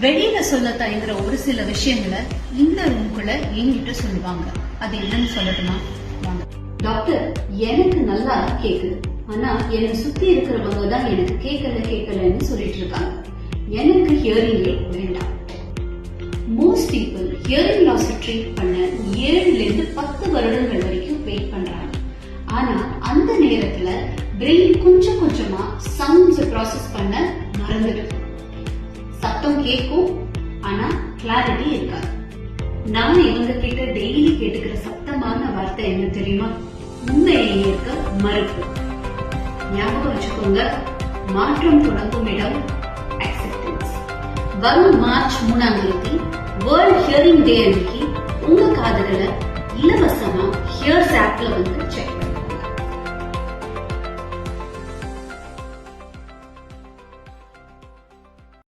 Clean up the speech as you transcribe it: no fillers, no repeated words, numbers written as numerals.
வெளியில சொல்ல தயங்குற ஒரு சில விஷயங்களை இந்த ரூம்குள்ள என்கிட்ட சொல்லுவாங்க. அது என்னன்னு சொல்லட்டுமா? வாங்க. டாக்டர், எனக்கு நல்லா கேக்குது, ஆனா என்னை சுத்தி இருக்கிறவங்க தான் எனக்கு கேட்கலன்னு சொல்லிட்டு இருக்காங்க. எனக்கு ஹியரிங் எய்ட் வேண்டாம். Most people hearing loss treat பண்ண 7 ல இருந்து 10 வருடங்கள் வரைக்கும் வெயிட் பண்றாங்க. ஆனா அந்த நேரத்துல பிரெயின் கொஞ்சம் கொஞ்சமா சவுண்ட்ஸ் ப்ராசஸ் பண்ண மறந்துடும். சத்தம் கேட்கும், ஆனா கிளாரிட்டி இருக்காது. நான் இவங்க கிட்ட டெய்லி கேட்டுக்கிற சத்தமான வார்த்தை என்ன தெரியுமா? உண்மையை ஏற்க மறுப்பு. ஞாபகம் வச்சுக்கோங்க, மாற்றம் தொடங்கும் இடம் அக்செப்டன்ஸ். வரும் மார்ச் 3ஆம் தேதி வேர்ல்ட் ஹியரிங் டே அன்னைக்கு உங்க காதுகளை இலவசமா ஹியர்ஸ் ஆப்ல வந்து செக்